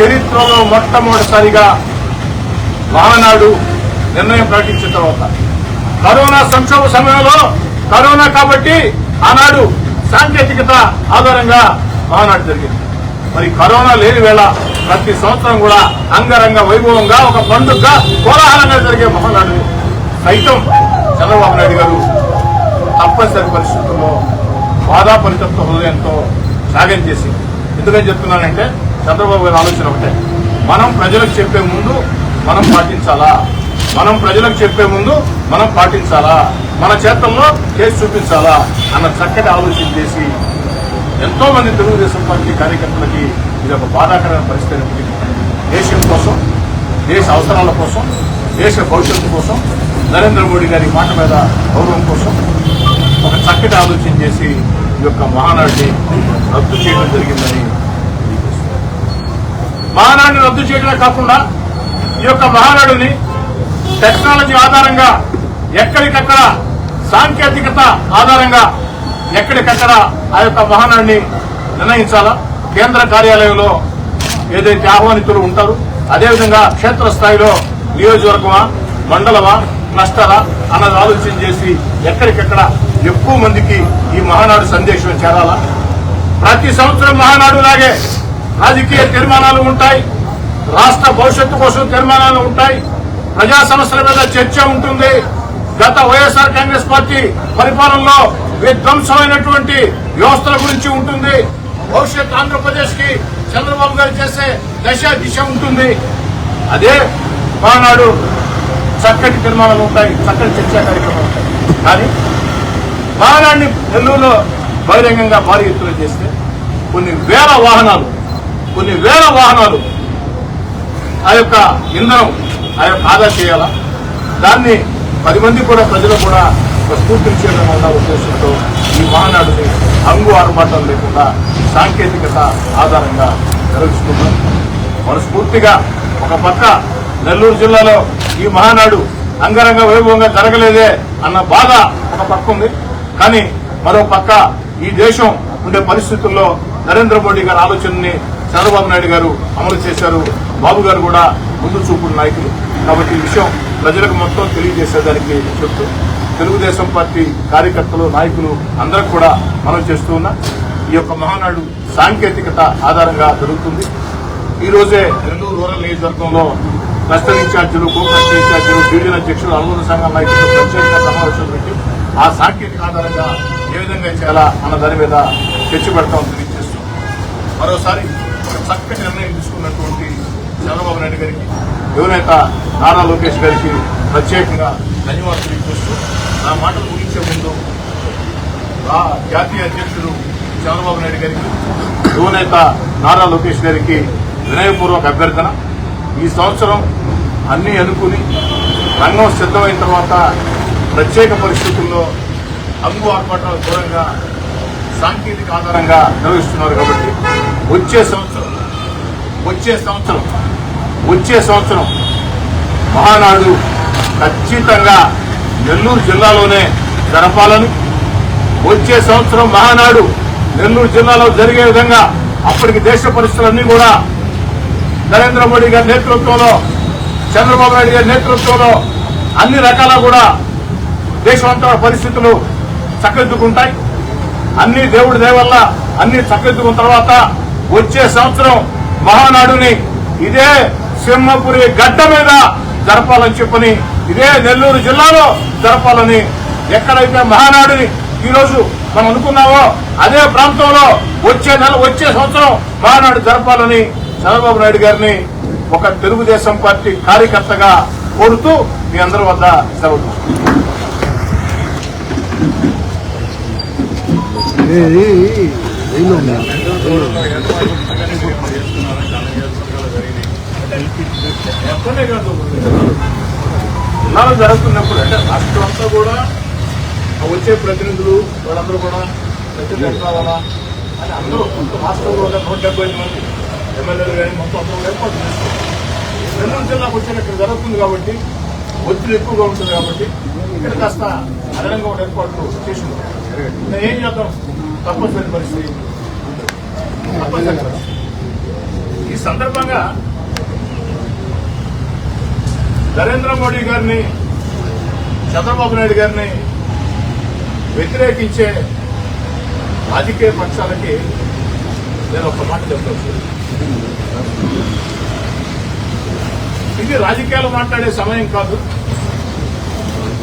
చరిత్రలో మొట్టమొదటిసారిగా మహానాడు నిర్ణయం ప్రకటించిన తర్వాత కరోనా సంక్షోభ సమయంలో కరోనా కాబట్టి ఆనాడు సాంకేతికత ఆధారంగా మహానాడు జరిగింది. మరి కరోనా లేని వేళ ప్రతి సంవత్సరం కూడా అంగరంగ వైభవంగా ఒక పండుగగా కోలాహలంగా జరిగే మహానాడు సైతం చంద్రబాబు నాయుడు గారు తప్పనిసరి పరిస్థితుల్లో బాధాపరితత్వ హృదయంతో త్యాగం చేసి, ఎందుకని చెప్తున్నానంటే చంద్రబాబు గారి ఆలోచన ఒకటే, మనం ప్రజలకు చెప్పే ముందు మనం పాటించాలా, మనం ప్రజలకు చెప్పే ముందు మనం పాటించాలా, మన చేతల్లో చేసి చూపించాలా అన్న చక్కటి ఆలోచన చేసి ఎంతో మంది తెలుగుదేశం పార్టీ కార్యకర్తలకి ఇది ఒక బాధాకరమైన పరిస్థితి. దేశం కోసం, దేశ అవసరాల కోసం, దేశ భవిష్యత్తు కోసం, నరేంద్ర మోడీ గారి మాట మీద గౌరవం కోసం ఒక చక్కటి ఆలోచన చేసి ఈ యొక్క మహానాడిని రద్దు చేయడం జరిగిందని. మహానాడిని రద్దు చేయడమే కాకుండా ఈ యొక్క మహానాడుని టెక్నాలజీ ఆధారంగా ఎక్కడికక్కడ, సాంకేతికత ఆధారంగా ఎక్కడికక్కడ ఆ యొక్క మహానాడిని నిర్ణయించాలా. కేంద్ర కార్యాలయంలో ఏదైతే ఆహ్వానితులు ఉంటారో అదేవిధంగా క్షేత్రస్థాయిలో నియోజకవర్గమా, మండలమా, క్లస్టరా అన్నది ఆలోచన చేసి ఎక్కడికెక్కడ ఎక్కువ మందికి ఈ మహానాడు సందేశం చేరాలా. ప్రతి సంవత్సరం మహానాడు లాగే రాజకీయ తీర్మానాలు ఉంటాయి, రాష్ట్ర భవిష్యత్తు కోసం తీర్మానాలు ఉంటాయి, ప్రజా సమస్యల మీద చర్చ ఉంటుంది. గత వైఎస్ఆర్ కాంగ్రెస్ పార్టీ పరిపాలనలో విధ్వంసమైనటువంటి వ్యవస్థల గురించి ఉంటుంది. భవిష్యత్ ఆంధ్రప్రదేశ్ కి చంద్రబాబు గారు చేసే దశ దిశ ఉంటుంది. అదే మహానాడు చక్కటి తీర్మానాలు ఉంటాయి, చక్కటి చర్చా కార్యక్రమాలు ఉంటాయి. కానీ మహానాడిని నెల్లూరులో బహిరంగంగా భారీ ఎత్తున చేస్తే కొన్ని వేల వాహనాలు ఆ యొక్క ఇంధనం ఆ యొక్క ఆదా చేయాలా, దాన్ని 10 మంది కూడా ప్రజలు కూడా స్ఫూర్తిని చేయడం వల్ల ఉద్దేశంతో ఈ మహానాడుని హంగు ఆర్భాటం లేకుండా సాంకేతికత ఆధారంగా నిర్వహిస్తున్నాం. మనస్ఫూర్తిగా ఒక పక్క నెల్లూరు జిల్లాలో ఈ మహానాడు అంగరంగ వైభవంగా జరగలేదే అన్న బాధ ఒక పక్క ఉంది. కానీ మరో పక్క ఈ దేశం ఉండే పరిస్థితుల్లో నరేంద్ర మోడీ గారి ఆలోచనని చంద్రబాబు నాయుడు గారు అమలు చేశారు. బాబు గారు కూడా ముందు చూపుడు నాయకులు కాబట్టి ఈ విషయం ప్రజలకు మొత్తం తెలియజేసేదానికి చెప్తూ తెలుగుదేశం పార్టీ కార్యకర్తలు, నాయకులు అందరికి కూడా మనం చేస్తూ ఉన్నా ఈ యొక్క మహానాడు సాంకేతికత ఆధారంగా జరుగుతుంది. ఈ రోజే నెల్లూరు రూరల్ నియోజకవర్గంలో క్లస్టర్ ఇన్ఛార్జీలు, కో క్లస్టర్ ఇన్ఛార్జీలు, డివిజన్ అధ్యక్షులు, అనుబంధ సంఘాల నాయకులు ప్రత్యేక సమావేశం పెట్టి ఆ సాంకేతిక ఆధారంగా ఏ విధంగా చేయాలా అన్న దాని మీద చర్చ పెడతామని తెలియజేస్తాం. మరోసారి ఒక చక్కటి నిర్ణయం తీసుకున్నటువంటి చంద్రబాబు నాయుడు గారికి, యువనేత నారా లోకేష్ గారికి ప్రత్యేకంగా ధన్యవాదాలు తెలియజేస్తూ నా మాటలు ముగించే ముందు జాతీయ అధ్యక్షుడు చంద్రబాబు నాయుడు గారికి, యువనేత నారా లోకేష్ గారికి వినయపూర్వక అభ్యర్థన. ఈ సంవత్సరం అన్ని అనుకుని రంగం సిద్ధమైన తర్వాత ప్రత్యేక పరిస్థితుల్లో హంగు ఆర్భాటాల దూరంగా సాంకేతిక ఆధారంగా నిర్వహిస్తున్నారు కాబట్టి వచ్చే సంవత్సరం మహానాడు ఖచ్చితంగా నెల్లూరు జిల్లాలోనే జరపాలని, వచ్చే సంవత్సరం మహానాడు నెల్లూరు జిల్లాలో జరిగే విధంగా అప్పటికి దేశ పరిస్థితులన్నీ కూడా నరేంద్ర మోడీ గారి నేతృత్వంలో, చంద్రబాబు నాయుడు గారి నేతృత్వంలో అన్ని రకాల కూడా దేశమంతా పరిస్థితులు చక్కదిద్దుకుంటాయి. అన్ని దేవుడి దయ వల్ల అన్ని చక్కదిద్దుకున్న తర్వాత వచ్చే సంవత్సరం మహానాడుని ఇదే సింహపురి గడ్డ మీద జరపాలని చెప్పని, ఇదే నెల్లూరు జిల్లాలో జరపాలని, ఎక్కడైతే మహానాడుని ఈరోజు మనం అనుకున్నామో అదే ప్రాంతంలో వచ్చే సంవత్సరం మహానాడు జరపాలని చంద్రబాబు నాయుడు గారిని ఒక తెలుగుదేశం పార్టీ కార్యకర్తగా కోరుతూ మీ అందరి వద్ద సెలవు. జిల్లాలో జరుగుతున్నప్పుడు అంటే రాష్ట్రం అంతా కూడా వచ్చే ప్రతినిధులు వాళ్ళందరూ కూడా రావాలా అని అందరూ రాష్ట్రంలో 175 మంది ఎమ్మెల్యేలు కానీ మొత్తం అందరూ ఏర్పాటు చేస్తారు. నెల్లూరు జిల్లాకు వచ్చే ఇక్కడ జరుగుతుంది కాబట్టి ఒత్తిడి ఎక్కువగా ఉంటుంది కాబట్టి ఇక్కడ కాస్త అదనంగా ఒక ఏర్పాట్లు చేసి నేను ఏం చేద్దాం, తప్పనిసరి పరిస్థితి. ఈ సందర్భంగా నరేంద్ర మోడీ గారిని, చంద్రబాబు నాయుడు గారిని వ్యతిరేకించే రాజకీయ పక్షాలకి నేను ఒక మాట చెప్పవచ్చు. ఇది రాజకీయాలు మాట్లాడే సమయం కాదు,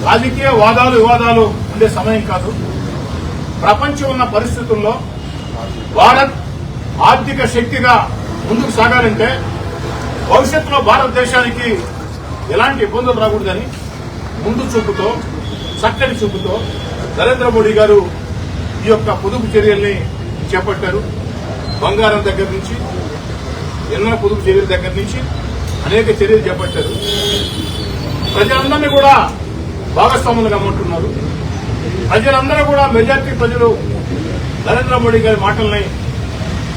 రాజకీయ వాదాలు వివాదాలు ఉండే సమయం కాదు. ప్రపంచం ఉన్న పరిస్థితుల్లో భారత్ ఆర్థిక శక్తిగా ముందుకు సాగాలంటే భవిష్యత్తులో భారతదేశానికి ఎలాంటి ఇబ్బందులు రాకూడదని ముందు చూపుతో, చక్కటి చూపుతో నరేంద్ర మోడీ గారు ఈ యొక్క పొదుపు చర్యల్ని చేపట్టారు. బంగారం దగ్గర నుంచి, ఎన్నో పొదుపు చర్యల దగ్గర నుంచి అనేక చర్యలు చేపట్టారు. ప్రజలందరినీ కూడా భాగస్వాములుగా అమ్ముతున్నారు. ప్రజలందరూ కూడా, మెజార్టీ ప్రజలు నరేంద్ర మోడీ గారి మాటల్ని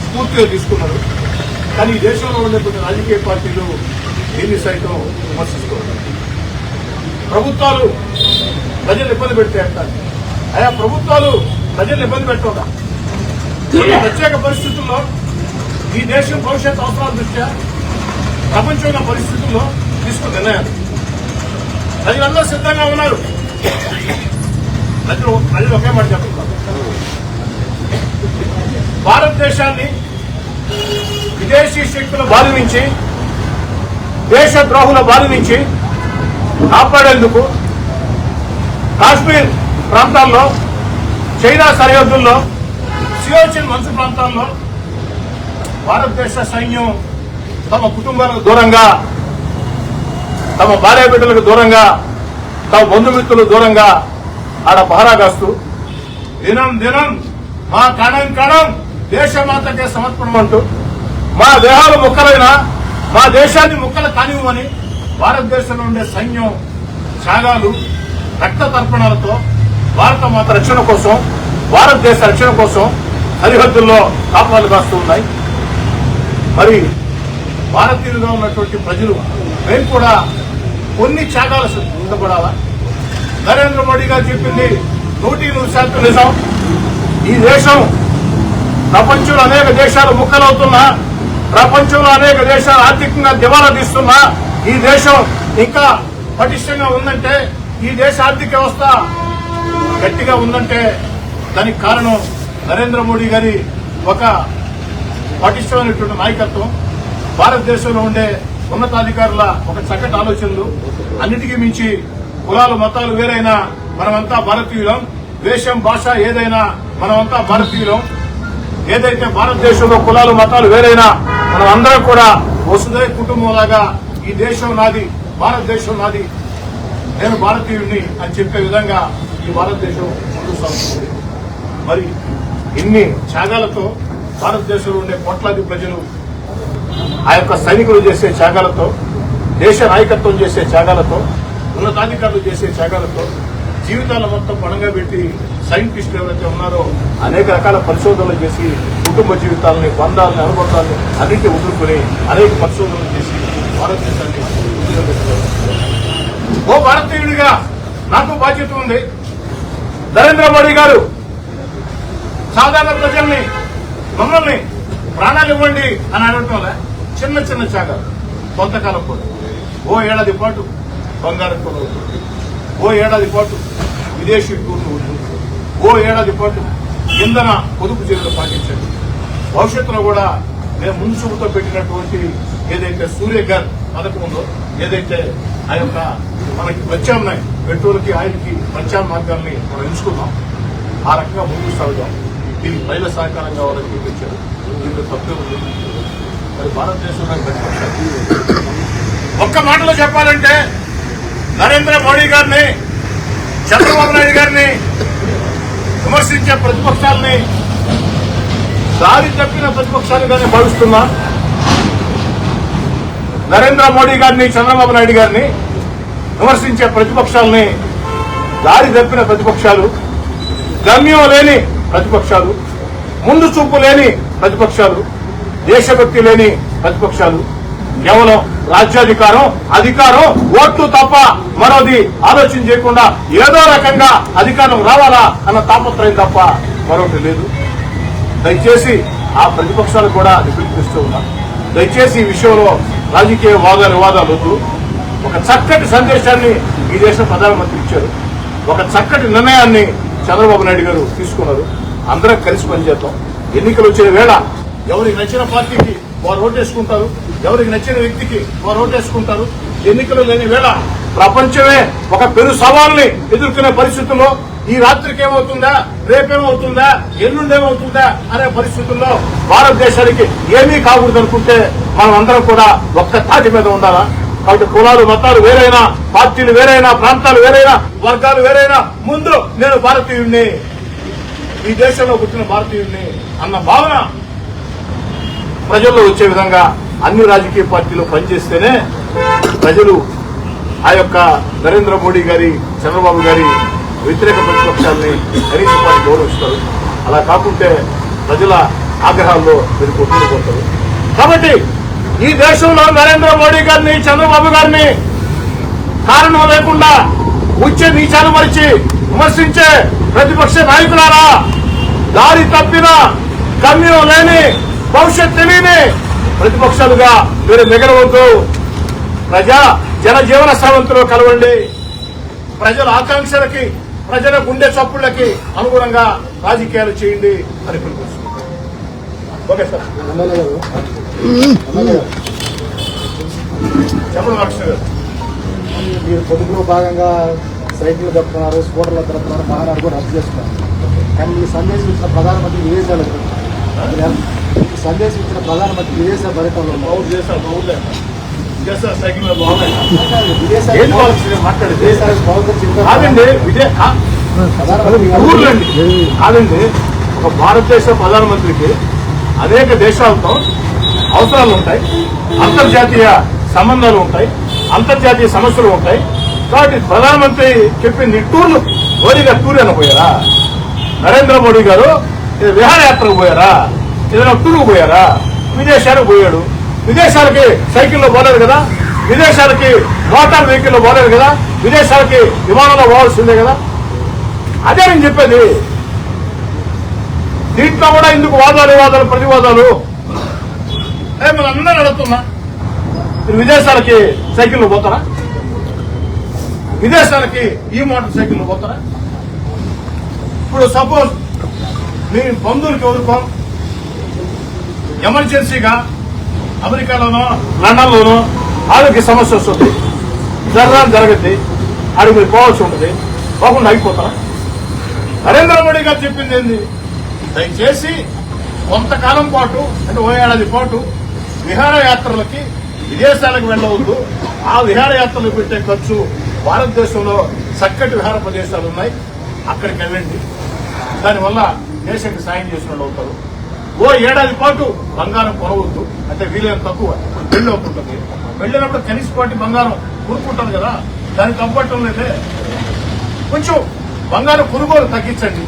స్ఫూర్తిగా తీసుకున్నారు. కానీ ఈ దేశంలో ఉండే కొన్ని రాజకీయ పార్టీలు దీన్ని సైతం విమర్శిస్తున్నారు. ప్రభుత్వాలు ప్రజలు ఇబ్బంది పెడితే అంటారు. ఆయా ప్రభుత్వాలు ప్రజలు ఇబ్బంది పెట్టకుండా ప్రత్యేక పరిస్థితుల్లో ఈ దేశం భవిష్యత్ అవసరాల దృష్ట్యా ప్రపంచంలో పరిస్థితుల్లో తీసుకున్న నిర్ణయాలు ప్రజలందరూ సిద్ధంగా ఉన్నారు. ప్రజలు ఒకే మాట చెప్తున్నారు, భారతదేశాన్ని విదేశీ శక్తుల బారి నుంచి, దేశ ద్రోహుల బారి నుంచి కాపాడేందుకు కాశ్మీర్ ప్రాంతాల్లో, చైనా సరిహద్దుల్లో, సియాచిన్ మంచు ప్రాంతాల్లో భారతదేశ సైన్యం తమ కుటుంబాలకు దూరంగా, తమ భార్య బిడ్డలకు దూరంగా, తమ బంధుమిత్రులకు దూరంగా ఆడ పహరా కాస్తూ దినం దినం మా కణం కణం దేశమాతకే సమర్పణం అంటూ, మా దేహాలు ముక్కలైనా మా దేశాన్ని ముక్కలు కానివ్వమని భారతదేశంలో ఉండే సైన్యం త్యాగాలు, రక్త తర్పణాలతో భారత మాత రక్షణ కోసం, భారతదేశ రక్షణ కోసం సరిహద్దుల్లో కాపాలు కాస్తూ ఉన్నాయి. మరి భారతీయులుగా ఉన్నటువంటి ప్రజలు మేము కూడా కొన్ని త్యాగాలు సిద్ధపడాలా? నరేంద్ర మోడీ గారు చెప్పింది 100% నిజం. ఈ దేశం ప్రపంచంలో అనేక దేశాలు ముక్కలవుతున్నా, ప్రపంచంలో అనేక దేశాలు ఆర్థికంగా దివాలా తీస్తున్నా, ఈ దేశం ఇంకా పటిష్టంగా ఉందంటే, ఈ దేశ ఆర్థిక వ్యవస్థ గట్టిగా ఉందంటే దానికి కారణం నరేంద్ర మోడీ గారి ఒక పటిష్టమైనటువంటి నాయకత్వం, భారతదేశంలో ఉండే ఉన్నతాధికారుల ఒక చక్కటి ఆలోచనలు. అన్నిటికీ మించి కులాలు మతాలు వేరైనా మనమంతా భారతీయులం, వేషం భాష ఏదైనా మనమంతా భారతీయులం. ఏదైతే భారతదేశంలో కులాలు మతాలు వేరైనా మనం అందరం కూడా వసుధైవ కుటుంబంలాగా ఈ దేశం నాది, భారతదేశం నాది, నేను భారతీయుడిని అని చెప్పే విధంగా ఈ భారతదేశం ముందుకు సాగుతుంది. మరి ఇన్ని త్యాగాలతో భారతదేశంలో ఉండే కోట్లాది ప్రజలు ఆ యొక్క సైనికులు చేసే త్యాగాలతో, దేశ నాయకత్వం చేసే త్యాగాలతో, ఉన్నతాధికారులు చేసే త్యాగాలతో జీవితాల మొత్తం పణంగా పెట్టి సైంటిస్టులు ఎవరైతే ఉన్నారో అనేక రకాల పరిశోధనలు చేసి కుటుంబ జీవితాలని, బంధాలని, అనుబంధాలని అన్నింటి వదులుకుని అనేక పరిశోధనలు చేసి భారతదేశాన్ని ముందుగా పెట్టుకోవాలి. ఓ భారతీయుడిగా నాకు బాధ్యత ఉంది. నరేంద్ర మోడీ గారు సాధారణ ప్రజల్ని, మమ్మల్ని ప్రాణాలు ఇవ్వండి అని అనడం వల్ల చిన్న చిన్న త్యాగాలు కొంతకాలం కూడా, ఓ ఏడాది పాటు బంగారం కొనుగోలు, ఓ ఏడాది పాటు విదేశీ టూర్లు, ఓ ఏడాది పాటు ఇంధన పొదుపు చర్యలు పాటించండి. భవిష్యత్తులో కూడా మేము ముందు చూపుతో పెట్టినటువంటి ఏదైతే సూర్యఘర్ పథకం ఉందో, ఏదైతే ఆ యొక్క మనకి ప్రత్యామ్నాయ పెట్రోల్కి, ఆయిల్కి ప్రత్యామ్నాయ మార్గాల్ని మనం ఎంచుకున్నాం, ఆ రకంగా ముందుకు సాగుతాం. దీనికి ప్రజల సహకారం కావాలని చూపించారు. దీంట్లో తప్పే ఉంది. మరి భారతదేశంలో ఒక్క మాటలో చెప్పాలంటే నరేంద్ర మోడీ గారిని, చంద్రబాబు నాయుడు గారిని విమర్శించే ప్రతిపక్షాలని దారి తప్పిన ప్రతిపక్షాలుగానే భావిస్తున్నా. నరేంద్ర మోడీ గారిని, చంద్రబాబు నాయుడు గారిని విమర్శించే ప్రతిపక్షాలని దారి తప్పిన ప్రతిపక్షాలు, గమ్యం లేని ప్రతిపక్షాలు, ముందు చూపు లేని ప్రతిపక్షాలు, దేశభక్తి లేని ప్రతిపక్షాలు, కేవలం రాజ్యాధికారం, అధికారం, ఓట్లు తప్ప మరోది ఆలోచన చేయకుండా ఏదో రకంగా అధికారం రావాలా అన్న తాపత్రయం తప్ప మరొకటి లేదు. దయచేసి ఆ ప్రతిపక్షాలు కూడా పిలుపునిస్తూ ఉన్నా. దయచేసి ఈ విషయంలో రాజకీయ వివాదాలు వద్దు. ఒక చక్కటి సందేశాన్ని ఈ దేశ ప్రధానమంత్రి ఇచ్చారు. ఒక చక్కటి నిర్ణయాన్ని చంద్రబాబు నాయుడు గారు తీసుకున్నారు. అందరం కలిసి పనిచేద్దాం. ఎన్నికలు వచ్చిన వేళ ఎవరికి నచ్చిన పార్టీకి వారు ఓటేసుకుంటారు, ఎవరికి నచ్చిన వ్యక్తికి వారు ఓటేసుకుంటారు. ఎన్నికలు లేని వేళ ప్రపంచమే ఒక పెను సవాల్ని ఎదుర్కొనే పరిస్థితుల్లో ఈ రాత్రికి ఏమవుతుందా, రేపేమవుతుందా, ఎల్లుండేమవుతుందా అనే పరిస్థితుల్లో భారతదేశానికి ఏమీ కాకూడదు అనుకుంటే మనం అందరం కూడా ఒక్క తాటి మీద ఉండాలా. కాబట్టి కులాలు మతాలు వేరైనా, పార్టీలు వేరైనా, ప్రాంతాలు వేరైనా, వర్గాలు వేరైనా ముందు నేను భారతీయుడిని, ఈ దేశంలో పుట్టిన భారతీయుడిని అన్న భావన ప్రజల్లో వచ్చే విధంగా అన్ని రాజకీయ పార్టీలు పనిచేస్తేనే ప్రజలు ఆ యొక్క నరేంద్ర మోడీ గారి, చంద్రబాబు గారి వ్యతిరేక ప్రతిపక్షాలని కనీసపాటి గౌరవిస్తారు. అలా కాకుంటే ప్రజల ఆగ్రహాల్లో మీరు కొట్టుకుపోతారు. కాబట్టి ఈ దేశంలో నరేంద్ర మోడీ గారిని, చంద్రబాబు గారిని కారణం లేకుండా ఉచ్చ నీచాలు మరిచి విమర్శించే ప్రతిపక్ష నాయకులారా, దారి తప్పిన గమ్యం లేని, భవిష్యత్ తెలియని ప్రతిపక్షాలుగా మీరు మిగలవద్దు. జనజీవన స్రవంతిలో కలవండి. ప్రజల ఆకాంక్షలకి, ప్రజల గుండె చప్పుళ్లకి అనుగుణంగా రాజకీయాలు చేయండి అని పిలుపునిస్తున్నాం. ఓకే సార్, చెప్పండి లక్ష్మి గారు. మీరు పొదుపులో భాగంగా సైకిల్ తప్పుతున్నారు, స్కూటర్లు తప్పుతున్నారు, వాహనాలు కూడా రద్దు చేస్తున్నారు. కానీ ఈ సందేశం ఇచ్చిన ప్రధానమంత్రి విదేశాలకు పర్యటనలో సైకిల్ బాగున్నాయి కాదండి. ఒక భారతదేశ ప్రధానమంత్రికి అనేక దేశాలతో అవసరాలు ఉంటాయి, అంతర్జాతీయ సంబంధాలు ఉంటాయి, అంతర్జాతీయ సమస్యలు ఉంటాయి. కాబట్టి ప్రధానమంత్రి చెప్పింది టూర్లు, మోడీ గారు టూర్ అని పోయారా? నరేంద్ర మోడీ గారు విహారయాత్రకు పోయారా? ఏదైనా టూర్కు పోయారా? విదేశాలకు పోయాడు. విదేశాలకి సైకిల్లో పోలేదు కదా, విదేశాలకి మోటార్ వెహికల్లో పోలేదు కదా, విదేశాలకి విమానంలో పోవాల్సిందే కదా. అదే నేను చెప్పేది. దీంట్లో కూడా ఎందుకు వాదాలు ప్రతివాదాలు? మనం అందరూ అడుగుతున్నా, మీరు విదేశాలకి సైకిల్లో పోతారా? విదేశాలకి ఈ మోటార్ సైకిల్లో పోతారా? ఇప్పుడు సపోజ్ మీ బంధువులకి ఎవరికో ఎమర్జెన్సీగా అమెరికాలోనో లండన్లోనో ఆరోగ్య సమస్య వస్తుంది, జరగద్ది, అడిగి మీరు పోవాల్సి ఉంటుంది, పోకుండా అయిపోతారా? నరేంద్ర మోడీ గారు చెప్పింది ఏంది? దయచేసి కొంతకాలం పాటు, అంటే ఓ ఏడాది పాటు విహారయాత్రలకి విదేశాలకు వెళ్ళవద్దు. ఆ విహారయాత్రలు పెట్టే ఖర్చు భారతదేశంలో చక్కటి విహార ప్రదేశాలు ఉన్నాయి, అక్కడికి వెళ్ళండి. దానివల్ల దేశానికి సాయం చేసిన వాళ్ళు అవుతారు. ఓ ఏడాది పాటు బంగారం కొనవద్దు, అంటే వీలైన తక్కువ. ఇప్పుడు పెళ్లి అవుతుంటుంది, వెళ్ళినప్పుడు కనీసపాటి బంగారం కొనుక్కుంటారు కదా, దానికి తప్పట్టం లేదే. కొంచెం బంగారం కొనుగోలు తగ్గించండి.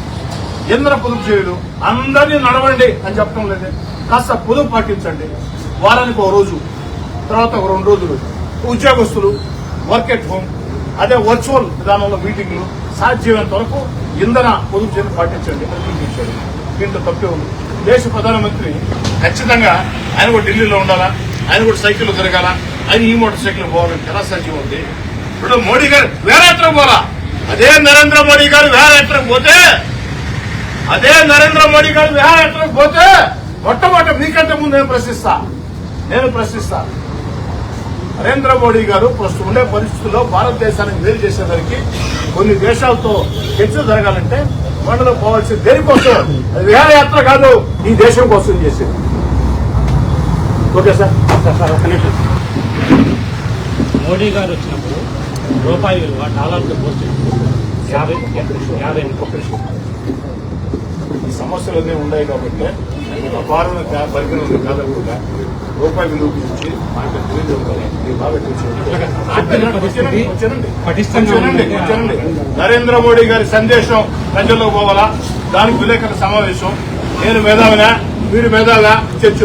ఇంధన పొదుపు చేయడు, అందరినీ నడవండి అని చెప్పడం లేదే. కాస్త పొదుపు పాటించండి. వారానికి ఒక రోజు, తర్వాత ఒక 2 రోజులు ఉద్యోగస్తులు వర్క్ ఎట్ హోమ్, అదే వర్చువల్ విధానంలో మీటింగ్లు, సాధ్యమైనంత వరకు ఇంధన పొదుపు చేయడం పాటించండి అని పిలిపించాడు. దీంట్లో తప్పే ఉంది. దేశ ప్రధానమంత్రి ఖచ్చితంగా ఆయన కూడా ఢిల్లీలో ఉండాలా, ఆయన కూడా సైకిల్ తిరగాల, ఆయన ఈ మోటార్ సైకిల్ పోవాలని ఎలా సాధ్యం ఉంది? ఇప్పుడు మోడీ గారు విహారయాత్రకు పోలా, అదే నరేంద్ర మోడీ గారు విహారయాత్రకు పోతే మొట్టమొదటి మీకంటే ముందు నేను ప్రశ్నిస్తా. నరేంద్ర మోడీ గారు ప్రస్తుతం ఉండే పరిస్థితుల్లో భారతదేశానికి మేలు చేసేదానికి కొన్ని దేశాలతో చర్చలు జరగాలంటే మండలో పోవాల్సింది దేనికోసం? అది విహారయాత్ర కాదు, ఈ దేశం కోసం చేసేది. Okay sir. మోడీ గారు వచ్చినప్పుడు రూపాయి విలువ డాలర్తో పోస్ట్ 50 ఈ సమస్యలన్నీ ఉన్నాయి కాబట్టి అపారమైన పరికరం ఉంది కాదకుండా రూపాయి విలువ గురించి మనకు తెలియదు. నరేంద్ర మోడీ గారి సందేశం ప్రజల్లో పోవాలా, దానికి విలేకరుల సమావేశం. నేను మేధావినా, మీరు మేధావినా చర్చ